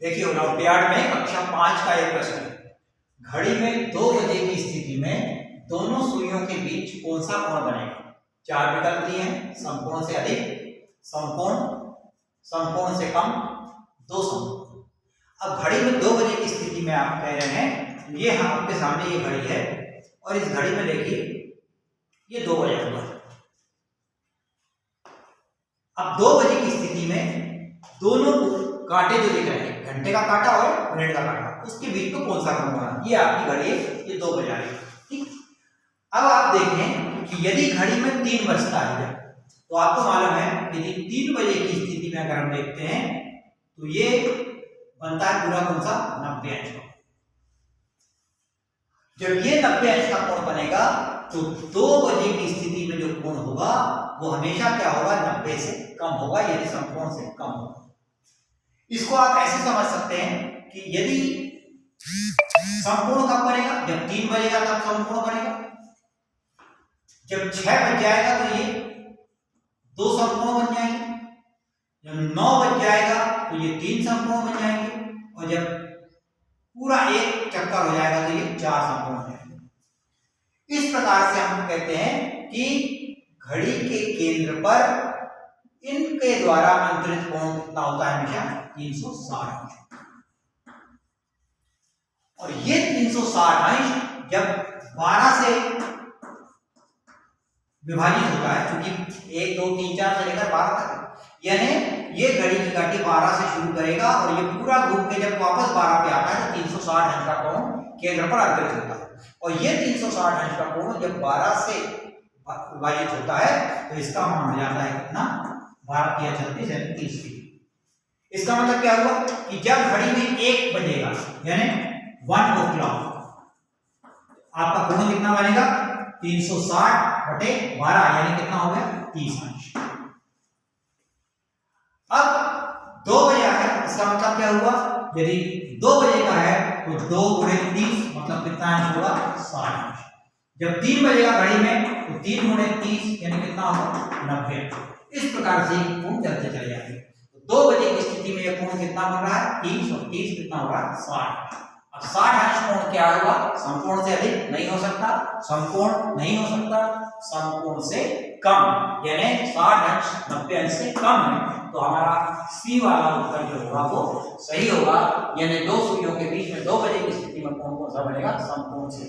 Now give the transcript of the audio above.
देखिए ओलंपियाड में कक्षा 5 का एक प्रश्न है। घड़ी में 2 बजे की स्थिति में दोनों सुइयों के बीच कौन सा कोण बनेगा? 4 विकल्प दिए हैं। समकोण से अधिक, समकोण, समकोण से कम, दो समकोण। अब घड़ी में 2 बजे की स्थिति में आप कह रहे हैं, ये हम आपके सामने ये घड़ी है और इस घड़ी में देखिए ये 2 बजे हुआ है। अब 2 बजे की स्थिति में दोनों कांटे जो दिख रहे हैं, घंटे का कांटा और मिनट का कांटा, उसके बीच में कौन सा कोण बना? ये आपकी घड़ी है, ये 2 बजा रही है। ठीक। अब आप देखें कि यदि घड़ी में 3 बजता है तो आपको मालूम है यदि 3 बजे की स्थिति में अगर हम देखते हैं तो ये बनता है पूरा कौन सा? 90 अंश का। जब ये 90 अंश का कोण बनेगा तो 2 बजे की स्थिति में जो कोण होगा वो हमेशा क्या होगा? 90 से कम होगा, यानी समकोण से कम होगा। इसको आप ऐसे समझ सकते हैं कि यदि समकोण कब बनेगा? जब 3 बजेगा तब समकोण बनेगा। जब 6 बज जाएगा तो ये 2 समकोण बन जाएंगे। जब 9 बज जाएगा तो ये 3 समकोण बन जाएंगे और जब पूरा एक चक्कर हो जाएगा तो ये 4 समकोण हो जाएंगे। इस प्रकार से हम कहते हैं कि घड़ी के केंद्र पर इनके द्वारा अंतरित कोण कितना होता है? हमेशा 360 अंश। और ये 360 अंश जब 12 से विभाजित होता है, क्योंकि 1 2 3 4 से लेकर 12 तक, यानी ये घड़ी की काठी 12 से शुरू करेगा और ये पूरा घूम के जब वापस 12 पे आता है तो 360 अंश का कोण केंद्र पर अंतरित होता है। और ये 360 अंश का कोण जब 12 से विभाजित होता है तो इसका मान हो जाता है कितना? 12 × 36 यानी 30 डिग्री। इसका मतलब क्या हुआ कि जब घड़ी में 1 बजेगा यानी 1 o'clock, आपका कोण कितना बनेगा? 360/12 यानी कितना हो गया? 30 अंश। अब 2 बजे है, इसका मतलब क्या हुआ? यदि 2 बजे का है तो 2 × 30 मतलब कितना अंश होगा? 60 अंश। जब 3 बजेगा घड़ी में तो 3 × 30 यानी कितना होगा? 90 अंश। इस प्रकार से कोण चलते चले जाएंगे। तो 2 बजे की स्थिति में यह कोण कितना बन रहा है? 30 और 30 कितना होगा? 60। अब 60 अंश कोण क्या होगा? समकोण से अधिक नहीं हो सकता, समकोण नहीं हो सकता, समकोण से कम, यानी 60 अंश 90 अंश से कम है। तो हमारा सी वाला उत्तर जो होगा वो सही होगा, यानी 2 सुइयों के बीच में 2 बजे की स्थिति में कोण कौन सा बनेगा? समकोण से